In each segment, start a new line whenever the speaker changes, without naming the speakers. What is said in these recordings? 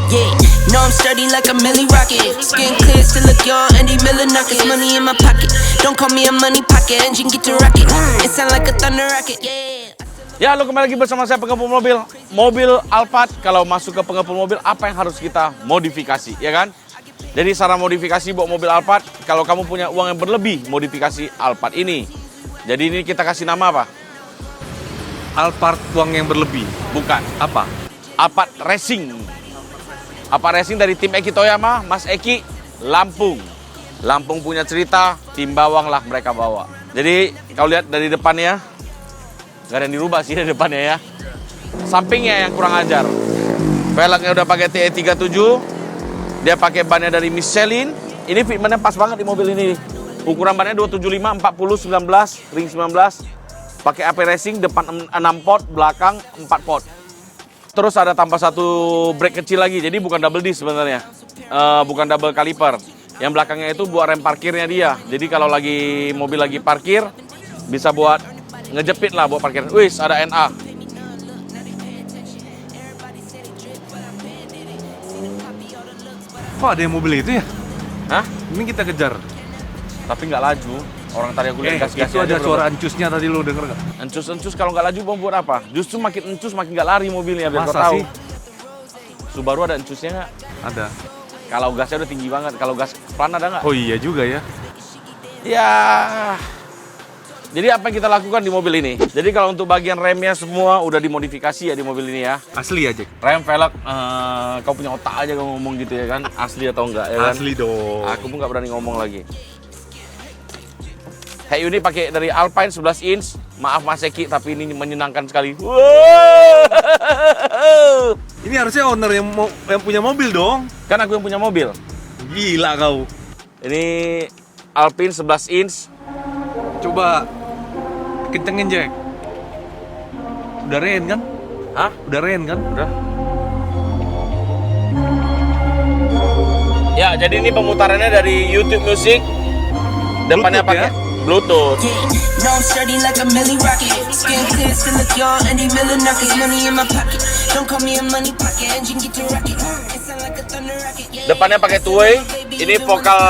Yeah, no I'm sturdy like a Millie Rocket. Skin clear, still look young, Andy Miller knockers. Money in my pocket, don't call me a money pocket. Engine get to rocket, it sound like a thunder rocket. Yeah.
Ya, lo kembali lagi bersama saya pengepul mobil. Mobil Alphard, kalau masuk ke pengepul mobil, apa yang harus kita modifikasi, ya kan? Jadi saran modifikasi buat mobil Alphard, kalau kamu punya uang yang berlebih, modifikasi Alphard ini. Jadi ini kita kasih nama apa?
Alphard uang yang berlebih.
Bukan.
Apa?
Alphard Racing. Alphard Racing dari tim Eki Toyama, Mas Eki, Lampung. Lampung punya cerita, tim bawang lah mereka bawa. Jadi kalau lihat dari depannya, nggak ada yang dirubah sih dari depannya ya. Sampingnya yang kurang ajar. Velgnya udah pakai TE37. Dia pakai bannya dari Michelin. Ini fitmentnya pas banget di mobil ini. Ukuran bannya 275, 40, 19, ring 19. Pakai AP Racing, depan 6 pot, belakang 4 pot. Terus ada tambah satu brake kecil lagi. Jadi bukan double disc sebenarnya. Bukan double kaliper. Yang belakangnya itu buat rem parkirnya dia. Jadi kalau lagi mobil lagi parkir, bisa buat ngejepit lah buat parkir. Wis, ada NA.
Kok ada yang mobil itu ya?
Hah?
Ini kita kejar.
Tapi nggak laju. Orang tadi aku lihat gas-gasnya
itu ada
aja
suara
belum.
encusnya tadi, lo denger gak?
Encus-encus kalau nggak laju mau buat apa? Justru makin encus makin nggak lari mobilnya biar kau
Masa
tahu.
sih?
Subaru ada encusnya nggak?
Ada.
Kalau gasnya udah tinggi banget. Kalau gas pelan ada nggak?
Oh iya juga ya.
Ya. Jadi apa yang kita lakukan di mobil ini? Jadi kalau untuk bagian remnya semua udah dimodifikasi ya di mobil ini ya.
Asli ya, Jack?
Rem, velg, kau punya otak aja kau ngomong gitu ya kan? Asli atau enggak ya kan?
Asli dong.
Aku pun nggak berani ngomong lagi. Head unit pakai dari Alpine 11 inch. Maaf Mas Eki, tapi ini menyenangkan sekali. Wow.
Ini harusnya owner yang punya mobil dong.
Kan aku yang punya mobil.
Gila kau.
Ini Alpine 11 inch.
Coba kencengin, Jack. Udah ren kan?
Hah?
Udah ren kan?
Udah. Ya, jadi ini pemutarannya dari YouTube Music. Depannya
Bluetooth,
pakai Bluetooth.
Yeah, no I'm sturdy like a Millie Rocket. Skin clear, still look young, Andy Miller knockers. Money in my pocket, don't call me a money pocket. Engine get to rocket, it sound like a thunder rocket. Yeah.
Depannya pakai two-way. Ini vokal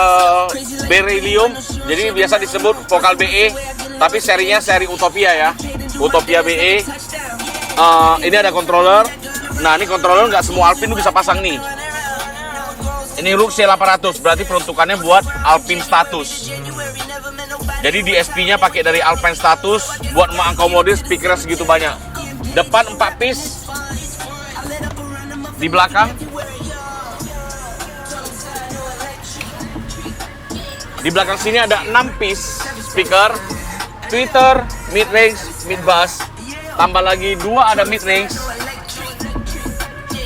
Beryllium. Jadi biasa disebut vokal BE, tapi serinya seri Utopia ya. Utopia BE. Ini ada controller. Nah, ini controller nggak semua Alpine lu bisa pasang nih. Ini ROG C800, berarti peruntukannya buat Alpine Status. Jadi DSP-nya pakai dari Alpine Status buat mengakomodir speaker segitu banyak. Depan 4 piece. Di belakang. Di belakang sini ada 6 piece speaker. Tweeter, mid-range, mid-bass. Tambah lagi 2 ada mid-range.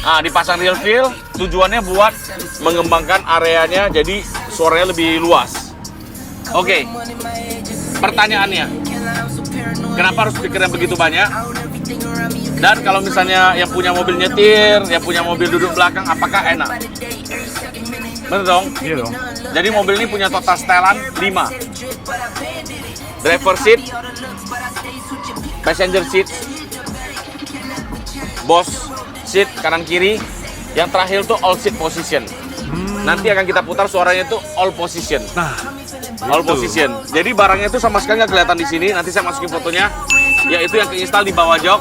Nah, dipasang real feel. Tujuannya buat mengembangkan areanya jadi suaranya lebih luas. Oke. Pertanyaannya, kenapa harus speaker yang begitu banyak? Dan kalau misalnya yang punya mobil nyetir, yang punya mobil duduk belakang, apakah enak? Bener dong?
Iya dong.
Jadi mobil ini punya total setelan 5. Driver seat, passenger seat, boss seat kanan kiri. Yang terakhir tuh all seat position. Nanti akan kita putar suaranya itu all position.
Nah,
All
gitu.
position. Jadi barangnya itu sama sekali nggak kelihatan di sini. Nanti saya masukin fotonya. Yaitu yang keinstal di bawah jok.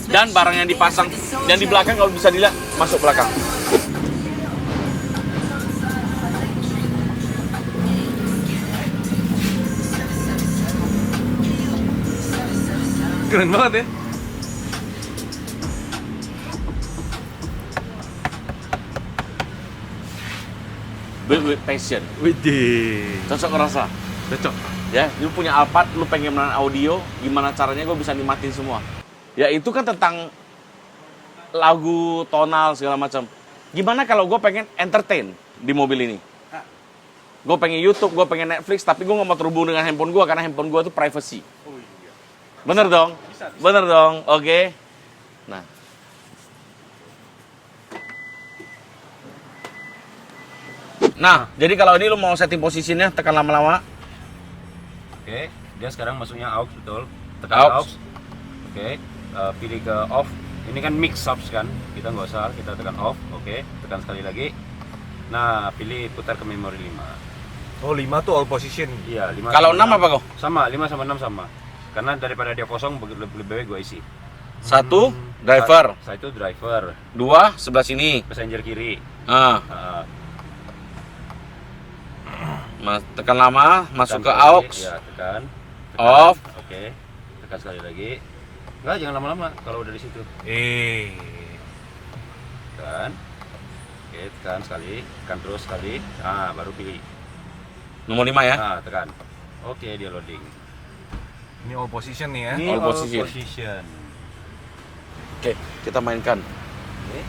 Dan barang yang dipasang. Dan di belakang kalau bisa dilihat masuk belakang.
Keren banget ya.
Build with passion.
Widih.
Cocok ngerasa.
Cocok.
Ya, lu punya Alphard, lu pengen menang audio, gimana caranya gue bisa nikmatin semua. Ya itu kan tentang lagu, tonal, segala macam. Gimana kalau gue pengen entertain di mobil ini? Gue pengen YouTube, gue pengen Netflix, tapi gue nggak mau terhubung dengan handphone gue karena handphone gue itu privacy.
Oh iya.
Bener dong?
Bisa.
Bener dong, oke. Nah. Nah, jadi kalau ini lu mau setting posisinya, tekan lama-lama.
Oke, dia sekarang masuknya aux, betul. Tekan
Aux.
aux. Oke, pilih ke off. Ini kan mix subs kan, kita nggak usah, kita tekan off, oke, tekan sekali lagi. Nah, pilih putar ke memori 5.
Oh 5 tuh all position.
Iya, 5.
Kalau 6 apa kau?
Sama, 5 sama 6 sama. Karena daripada dia kosong, lebih baik gue isi.
1 driver,
Satu driver,
2 sebelah sini.
passenger kiri.
Ah, tekan lama, masuk ke aux,
Ya, tekan.
off.
Oke, tekan sekali lagi. Enggak, jangan lama-lama kalau udah di situ. Tekan. Oke, tekan sekali, tekan terus sekali. Nah, baru pilih.
Nomor 5 ya.
Nah, tekan. Oke, dia loading.
Ini all position nih ya.
Ini
All
all
position.
position.
Oke, kita mainkan.
Oke.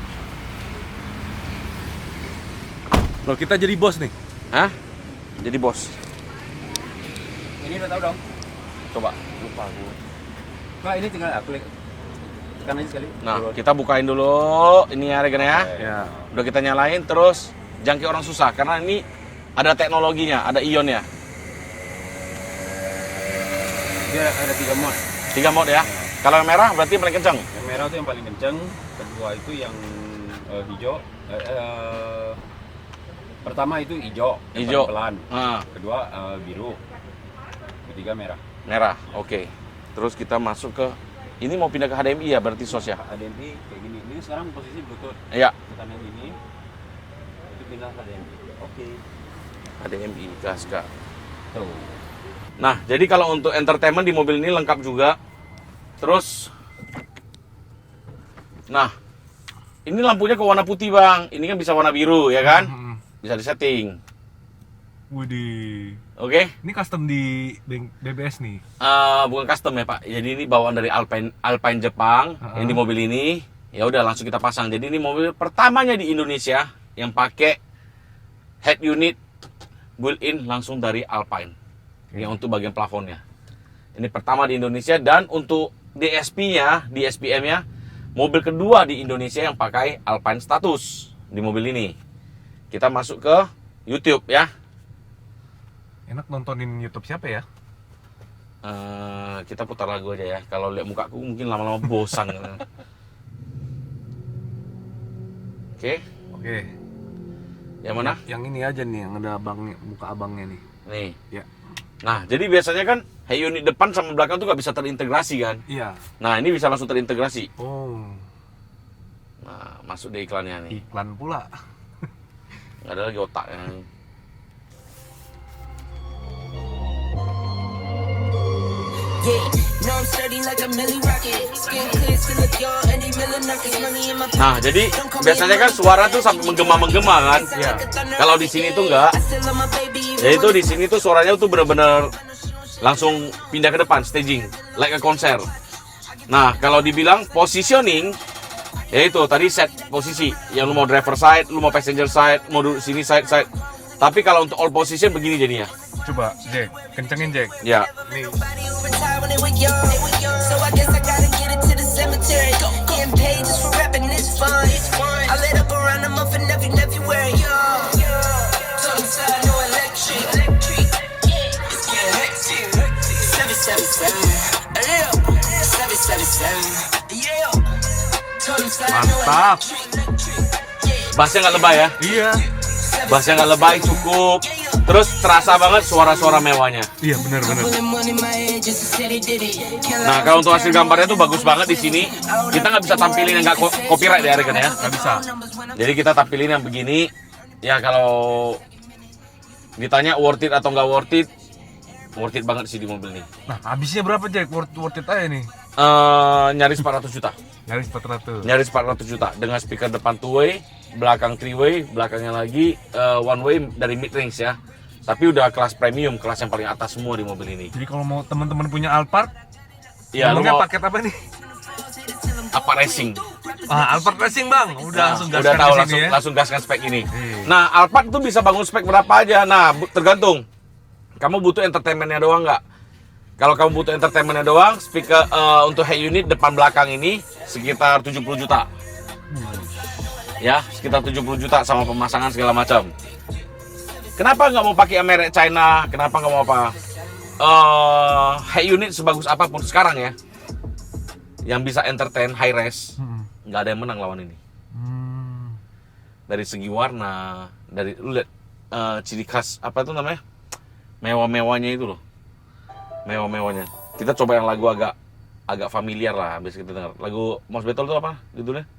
Loh kita jadi bos nih.
Hah? Jadi bos.
Ini udah tahu dong.
Coba.
Lupa aku. Nah, ini tinggal klik. Tekan aja sekali.
Nah,
Download.
kita bukain dulu ini ya Regen ya.
Ya.
Udah kita nyalain terus jangkau orang susah karena ini ada teknologinya, ada ionnya.
Dia ada 3 mod.
3 mode ya. Kalau yang merah berarti paling kencang.
Yang merah itu yang paling kenceng, kedua itu yang hijau. Pertama itu hijau, yang
Hijau.
paling pelan.
Nah,
Kedua biru. Ketiga merah.
merah. Oke. Terus kita masuk ke ini mau pindah ke HDMI ya berarti sos ya.
HDMI kayak gini. Ini sekarang posisi Bluetooth.
Iya,
Tekan yang ini. Itu pindah HDMI. Oke.
HDMI gas Kak.
Tuh.
Nah, jadi kalau untuk entertainment di mobil ini lengkap juga. Terus nah, ini lampunya ke warna putih, Bang. Ini kan bisa warna biru ya kan? Bisa disetting.
Widih.
Oke.
Ini custom di BBS nih.
Bukan custom ya, Pak. Jadi ini bawaan dari Alpine Jepang yang di mobil ini. Ya udah langsung kita pasang. Jadi ini mobil pertamanya di Indonesia yang pakai head unit built-in langsung dari Alpine. Yang untuk bagian plafonnya. Ini pertama di Indonesia dan untuk DSP-nya, DSPM-nya mobil kedua di Indonesia yang pakai Alpine status di mobil ini. Kita masuk ke YouTube ya.
Enak nontonin YouTube siapa ya?
Kita putar lagu aja ya. Kalau lihat mukaku mungkin lama-lama bosan. Oke.
Oke.
Yang mana?
Yang ini aja nih, yang ada abangnya, muka abangnya nih.
Nih.
Ya.
Nah, jadi biasanya kan head unit depan sama belakang tuh gak bisa terintegrasi kan?
Iya.
Nah, ini bisa langsung terintegrasi.
Oh,
Nah, masuk di iklannya nih.
iklan pula.
Nggak ada lagi otaknya.
Yeah, no, I'm sturdy like a Millie Rocket. Skin clear, still look young, Andy Miller knockers, money in my pocket.
Nah, jadi biasanya kan suara tuh sampai menggema-menggema kan?
Iya.
Kalau di sini tuh enggak.
I still love my baby, even
Jadi tuh di sini tuh suaranya tuh bener-bener langsung pindah ke depan staging, like a konser. Nah, kalau dibilang positioning, ya itu tadi set posisi. Yang lu mau driver side, lu mau passenger side, mau duduk sini side. Tapi kalau untuk all position begini jadinya.
Coba, Jack, kencengin Jack.
Ya.
Nih.
Nobody who retired when they were young. So I guess I gotta get it to the cemetery. Getting paid just for rapping, it's fun. I lit up around the month and everywhere, yo. Talking side, no electric. It's getting hectic. 777. Yeah. 777. Yeah. Talking side, no
Mantap.
electric.
Bassnya nggak lebay ya?
Iya.
Bassnya nggak lebay, cukup. Terus terasa banget suara-suara mewahnya.
Iya, benar-benar.
Nah, kalau untuk hasil gambarnya tuh bagus banget di sini. Kita nggak bisa tampilin yang nggak copyright ya, Regen ya.
Nggak bisa.
Jadi kita tampilin yang begini. Ya kalau ditanya worth it atau nggak worth it banget sih di mobil ini.
Nah, habisnya berapa Jack? Worth it aja nih.
Nyaris 400 juta.
Nyaris 400.
Nyaris 400 juta dengan speaker depan 2-way, belakang 3-way, belakangnya lagi 1-way dari mid range ya. Tapi udah kelas premium, kelas yang paling atas semua di mobil ini.
Jadi kalau mau teman-teman punya Alphard,
Iya, lu
ngomongnya
mau
paket apa nih?
apa racing?
Alphard Racing Bang. Udah langsung gaskan
udah tahu
di sini ya.
langsung gaskan spek ini.
Iya.
Nah, Alphard tuh bisa bangun spek berapa aja. Nah, tergantung. Kamu butuh entertainmentnya doang nggak? Kalau kamu butuh entertainmentnya doang, speaker untuk head unit depan belakang ini sekitar 70 juta. Ya, sekitar 70 juta sama pemasangan segala macam. Kenapa nggak mau pakai merek China? Kenapa nggak mau apa? Head unit sebagus apapun sekarang ya, yang bisa entertain high res, nggak ada yang menang lawan ini. Dari segi warna, dari lu lihat ciri khas apa itu namanya, mewah-mewahnya itu loh, mewah-mewahnya. Kita coba yang lagu agak familiar lah, habis kita dengar lagu Mos Beatles itu apa judulnya?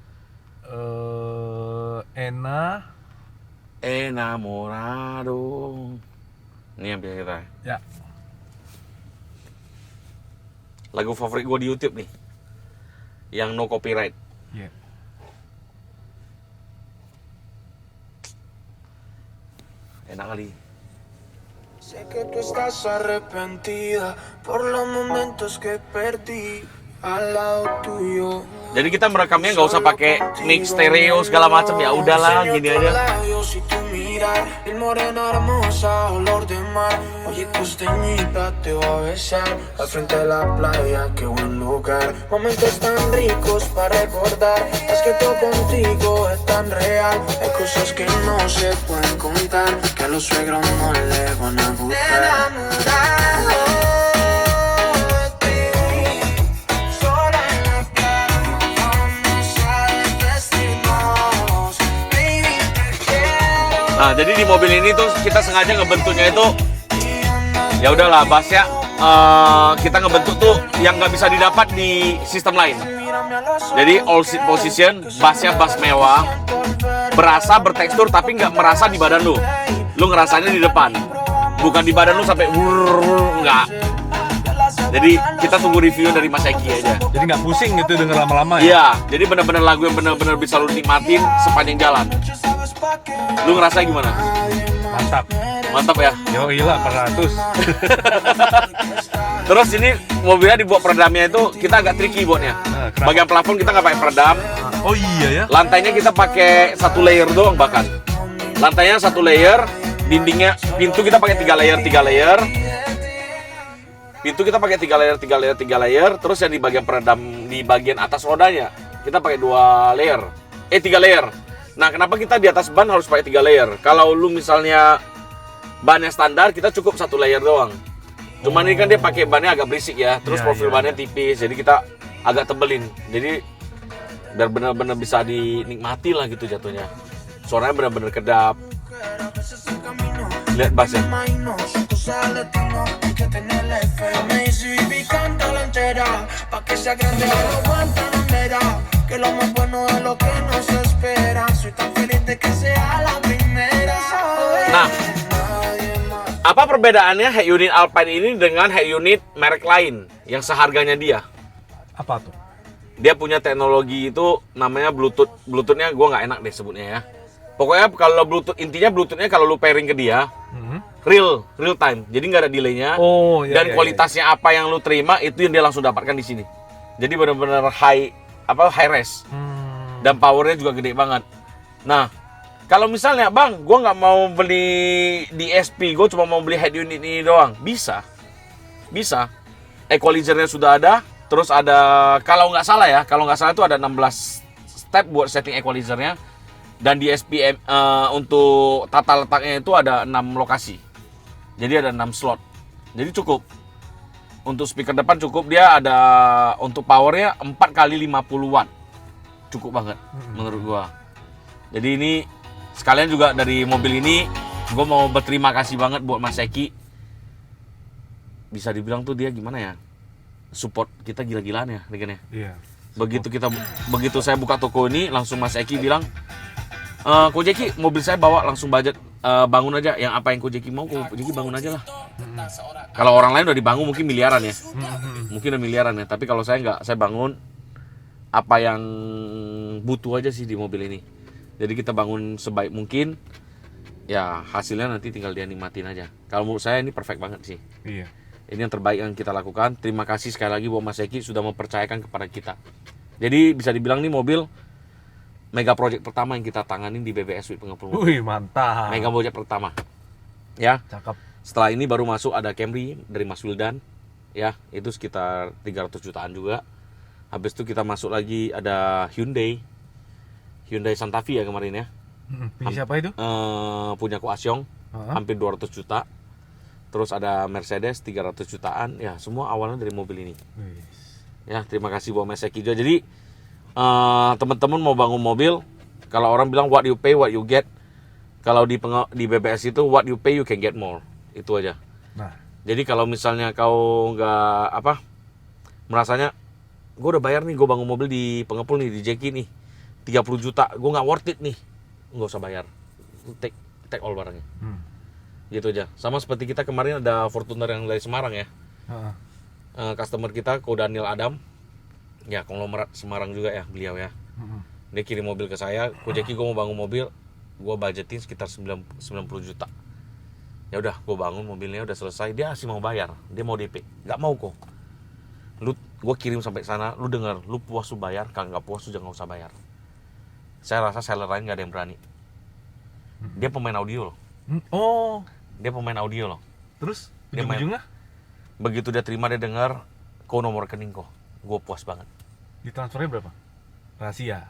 Enamorado. Ini yang biasa kita.
Ya.
Lagu favorit gue di YouTube nih, yang no copyright.
Iya.
Enak kali.
Sé que tú estás arrepentida por los momentos que perdí al lado tuyo.
Jadi kita merekamnya nggak usah pakai mix stereo segala macam, ya udahlah gini aja.
Si tú mirar, el morena hermosa, olor de mar. Oye, tus teñitas te voy a besar al frente de la playa, qué buen lugar. Momentos tan ricos para recordar. Es que todo contigo es tan real. Hay cosas que no se pueden contar, que a los suegros no le van a gustar. Enamorado.
Nah, jadi di mobil ini tuh kita sengaja ngebentuknya itu, ya udahlah bassnya kita ngebentuk tuh yang nggak bisa didapat di sistem lain. Jadi all seat position, bassnya bass mewah, berasa bertekstur tapi nggak merasa di badan lu. Lu ngerasanya di depan, bukan di badan lu sampai nggak. Jadi kita tunggu review dari Mas Eki aja.
Jadi nggak pusing gitu denger lama-lama ya?
Iya, jadi benar-benar lagu yang benar-benar bisa lu nikmatin sepanjang jalan. Lu ngerasa gimana?
Mantap.
Mantap ya?
Yo iya 400.
Terus ini mobilnya dibuat peredamnya itu kita agak tricky buatnya.
Kenapa?
Bagian plafon kita nggak pakai peredam.
Oh iya ya?
Lantainya kita pakai 1 layer doang bahkan. Lantainya 1 layer, dindingnya, pintu kita pakai 3 layer. Pintu kita pakai 3 layer, terus yang di bagian peredam di bagian atas rodanya kita pakai 2 layer. 3 layer. Nah, kenapa kita di atas ban harus pakai 3 layer? Kalau lu misalnya bannya standar, kita cukup 1 layer doang. Cuman ini kan dia pakai bannya agak berisik ya, terus profil bannya tipis, jadi kita agak tebelin. Jadi biar benar-benar bisa dinikmati lah gitu jatuhnya. Suaranya benar-benar kedap. Lihat bassnya. Nah, apa perbedaannya head unit Alpine ini dengan head unit merek lain yang seharganya dia?
Apa tuh?
Dia punya teknologi itu namanya Bluetooth. Bluetoothnya gue nggak enak deh sebutnya ya. Pokoknya kalau Bluetooth, intinya Bluetoothnya kalau lu pairing ke dia, real time. Jadi nggak ada delaynya.
Oh, iya,
dan
iya,
kualitasnya apa yang lu terima itu yang dia langsung dapatkan di sini. Jadi benar-benar high res. Dan powernya juga gede banget. Nah, kalau misalnya bang, gue nggak mau beli DSP, gue cuma mau beli head unit ini doang, bisa. Equalizernya sudah ada, terus ada kalau nggak salah itu ada 16 step buat setting equalizernya. Dan di SPM untuk tata letaknya itu ada 6 lokasi. Jadi ada 6 slot. Jadi cukup. Untuk speaker depan cukup, dia ada untuk powernya 4 kali 50 watt. Cukup banget menurut gua. Jadi ini sekalian juga dari mobil ini gua mau berterima kasih banget buat Mas Eki. Bisa dibilang tuh dia gimana ya? Support kita gila-gilaan ya, Regan ya.
Iya.
Begitu saya buka toko ini, langsung Mas Eki bilang, Ko Jeki, mobil saya bawa langsung budget, bangun aja. Yang apa yang Ko Jeki mau, Ko Jeki bangun aja lah. Kalau orang lain udah dibangun mungkin miliaran ya. Mungkin udah miliaran ya. Tapi kalau saya nggak, saya bangun apa yang butuh aja sih di mobil ini. Jadi kita bangun sebaik mungkin. Ya hasilnya nanti tinggal dia nikmatin aja. Kalau menurut saya ini perfect banget sih.
Iya.
Ini yang terbaik yang kita lakukan. Terima kasih sekali lagi buat Mas Eki sudah mempercayakan kepada kita. Jadi bisa dibilang nih mobil mega project pertama yang kita tanganin di BBS Week Pengepul Mobil.
Wih, mantap.
Mega project pertama. Ya.
Cakep.
Setelah ini baru masuk ada Camry dari Mas Wildan. Ya, itu sekitar 300 jutaan juga. Habis itu kita masuk lagi ada Hyundai Santa Fe ya kemarin ya.
Punya siapa itu?
Punya Ko Asyong, hampir 200 juta. Terus ada Mercedes 300 jutaan. Ya, semua awalnya dari mobil ini. Ya, terima kasih buat Mas Eki juga. Jadi teman-teman mau bangun mobil, kalau orang bilang what you pay, what you get. Kalau di BBS itu what you pay, you can get more. Itu aja.
Nah,
Jadi kalau misalnya kau nggak merasanya, gue udah bayar nih, gue bangun mobil di Pengepul nih, di Jeki nih, 30 juta, gue nggak worth it nih, nggak usah bayar, take all barangnya. Gitu aja. Sama seperti kita kemarin ada Fortuner yang dari Semarang ya. Customer kita Ko Daniel Adam, ya konglomerat Semarang juga ya beliau ya. Dia kirim mobil ke saya, Ko Jeki gue mau bangun mobil, gue budgetin sekitar 90 juta. Ya udah, gue bangun mobilnya udah selesai, dia masih mau bayar, dia mau DP, nggak mau kok. Gue kirim sampai sana, lu dengar, lu puas lu bayar, kalau nggak puas lu jangan usah bayar. Saya rasa seller lain nggak ada yang berani. Dia pemain audio loh.
Oh,
Dia pemain audio loh.
terus
Dia main.
ujung-ujungnya
Begitu dia terima, dia dengar, kok nomor rekening kok. Gue puas banget.
ditransfernya berapa? Rahasia.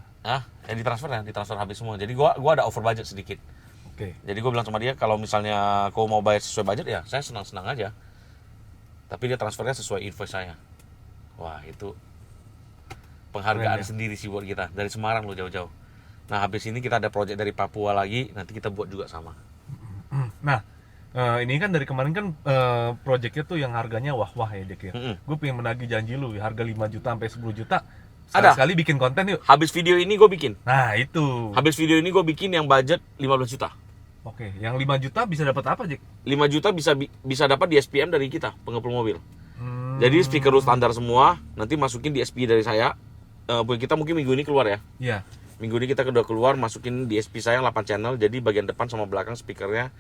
Ditransfer habis semua. Jadi gue ada over budget sedikit.
Oke.
Jadi gue bilang sama dia, kalau misalnya kau mau bayar sesuai budget ya saya senang-senang aja. Tapi dia transfernya sesuai invoice saya. Wah, itu penghargaan
Keren, ya?
sendiri sih buat kita. Dari Semarang loh jauh-jauh. Nah, habis ini kita ada project dari Papua lagi, nanti kita buat juga sama.
Nah, ini kan dari kemarin kan projectnya tuh yang harganya wah-wah ya, Dek ya. Gue pengen menagih janji lu, harga 5 juta sampai 10 juta.
Ada.
Sekali bikin konten yuk.
Habis video ini gue bikin.
Nah, itu.
Habis video ini gue bikin yang budget 15 juta.
Oke, yang 5 juta bisa dapat apa, Jack?
5 juta bisa dapat di SPM dari kita, pengepul mobil. Jadi speaker lu standar semua, nanti masukin di SP dari saya. Kita mungkin minggu ini keluar ya.
Iya.
Minggu ini kita udah keluar, masukin di SP saya 8 channel, jadi bagian depan sama belakang speakernya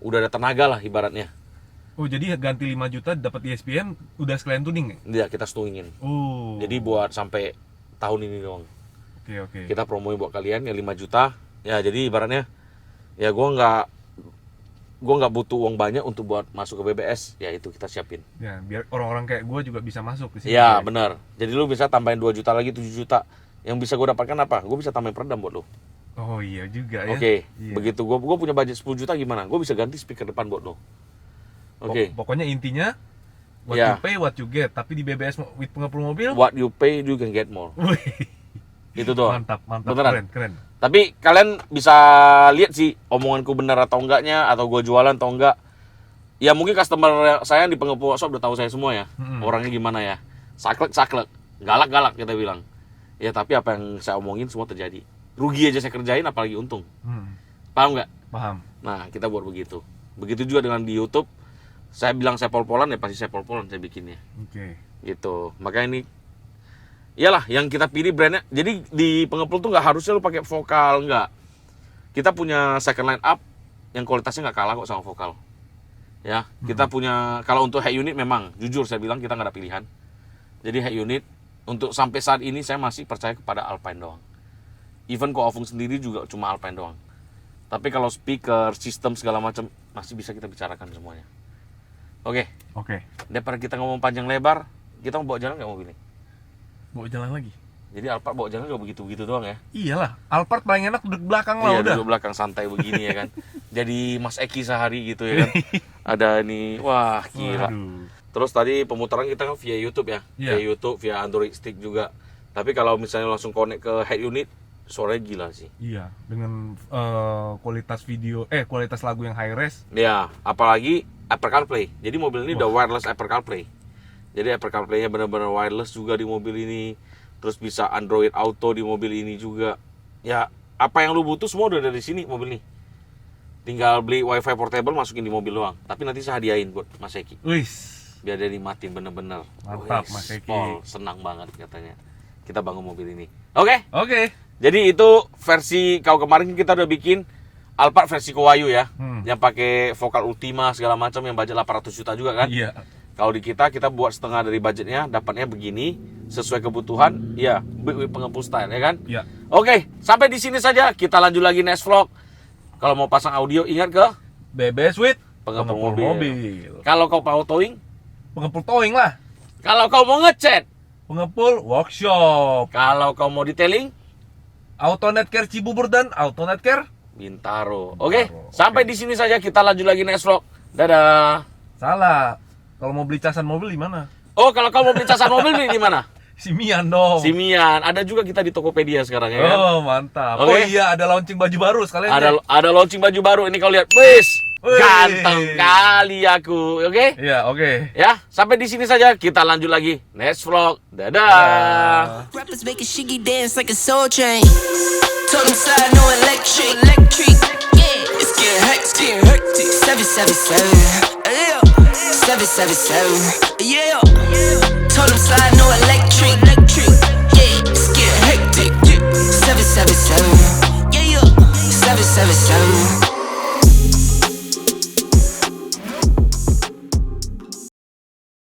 udah ada tenaga lah ibaratnya.
Oh, jadi ganti 5 juta dapat ESPN udah sekalian tuning ya?
Iya, kita setungin.
Oh.
Jadi buat sampai tahun ini doang.
Oke.
Kita promoin buat kalian yang 5 juta. Ya, jadi ibaratnya ya gue nggak butuh uang banyak untuk buat masuk ke BBS. Ya itu kita siapin.
Ya, biar orang-orang kayak gue juga bisa masuk ke sini.
Iya, benar. Jadi lu bisa tambahin 2 juta lagi, 7 juta. Yang bisa gue dapatkan apa? Gue bisa tambahin peredam buat lu.
Oh iya juga ya.
Oke,
Iya.
begitu gue punya budget 10 juta gimana? Gue bisa ganti speaker depan buat lo. Oke.
Pokoknya intinya what
Iya.
you pay, what you get. Tapi di BBS with pengepul mobil,
What you pay, you can get more.
wih,
Itu doang.
mantap,
Beneran.
keren.
Tapi kalian bisa lihat sih omonganku benar atau enggaknya, atau gue jualan atau enggak. Ya mungkin customer saya di pengepul workshop udah tahu saya semua ya. Orangnya gimana ya. Saklek, galak kita bilang. Ya tapi apa yang saya omongin semua terjadi. Rugi aja saya kerjain, apalagi untung. Paham nggak?
Paham.
Nah, kita buat begitu. Begitu juga dengan di YouTube. Saya bilang saya pol-polan, ya pasti saya pol-polan saya bikinnya.
Oke.
Gitu. Makanya ini, iyalah yang kita pilih brandnya. Jadi di pengepul tuh nggak harusnya lu pakai vokal, nggak. Kita punya second line up yang kualitasnya nggak kalah kok sama vokal. Ya, kita punya, kalau untuk head unit memang, jujur saya bilang kita nggak ada pilihan. Jadi head unit, untuk sampai saat ini saya masih percaya kepada Alpine doang. Even Koofung sendiri juga cuma Alpine doang. Tapi kalau speaker, sistem segala macam masih bisa kita bicarakan semuanya. Oke, daripada kita ngomong panjang lebar, kita mau bawa jalan nggak mobil ini?
Bawa jalan lagi.
Jadi Alphard bawa jalan nggak begitu-begitu doang ya?
Iyalah, Alphard paling enak duduk belakang lah
Iya,
udah.
duduk belakang santai begini ya kan. Jadi Mas Eki sehari gitu ya kan. Ada ini, wah gila.
Waduh.
Terus tadi pemutaran kita kan via YouTube ya,
Iya.
via YouTube, via Android Stick juga. Tapi kalau misalnya langsung connect ke head unit, suaranya gila sih.
Iya, dengan kualitas video, kualitas lagu yang high res.
Ya, apalagi Apple CarPlay. Jadi mobil ini udah wireless Apple CarPlay. Jadi Apple CarPlay-nya benar-benar wireless juga di mobil ini. Terus bisa Android Auto di mobil ini juga. Ya, apa yang lu butuh semua udah ada di sini mobil ini. Tinggal beli WiFi portable masukin di mobil doang. Tapi nanti saya hadiahin buat Mas Eki.
Wis.
Biar dia nikmatin bener-bener.
Mantap,
Wih,
Mas Eki.
Paul, senang banget katanya. Kita bangun mobil ini. Oke.
Oke.
Jadi itu versi kau kemarin kita udah bikin Alphard versi Kowayu ya. Yang pakai vokal Ultima segala macam yang budget 800 juta juga kan.
Iya.
Kalau di kita buat setengah dari budgetnya, dapatnya begini sesuai kebutuhan. Ya, pengepul style ya kan.
Iya.
Oke, sampai di sini saja. Kita lanjut lagi next vlog. Kalau mau pasang audio ingat ke
BBS with
pengepul
mobil.
Kalau kau mau towing,
Pengepul towing lah.
kalau kau mau ngecat,
Pengepul workshop.
kalau kau mau detailing,
Autonet Care Cibubur dan Autonet Care
Bintaro. Oke,
Bintaro.
sampai di sini saja. Kita lanjut lagi next vlog. Dadah.
salah. Kalau mau beli casan mobil di mana?
Oh, kalau kau mau beli casan mobil beli di mana?
Simian dong.
Simian. Ada juga kita di Tokopedia sekarang ya kan?
Oh, mantap.
Oke.
Oh iya, ada launching baju baru sekalian.
Ada launching baju baru. Ini kau lihat, wis,
Wih.
ganteng kali aku. Oke?
Iya, oke.
Ya, sampai di sini saja. Kita lanjut lagi next vlog. Dadah.
Rappers make a shiggy dance like a soul train. Told them slide, no electric. Yeah, it's getting hectic. 777. Yeah. 777. Yeah. Told them slide, no electric.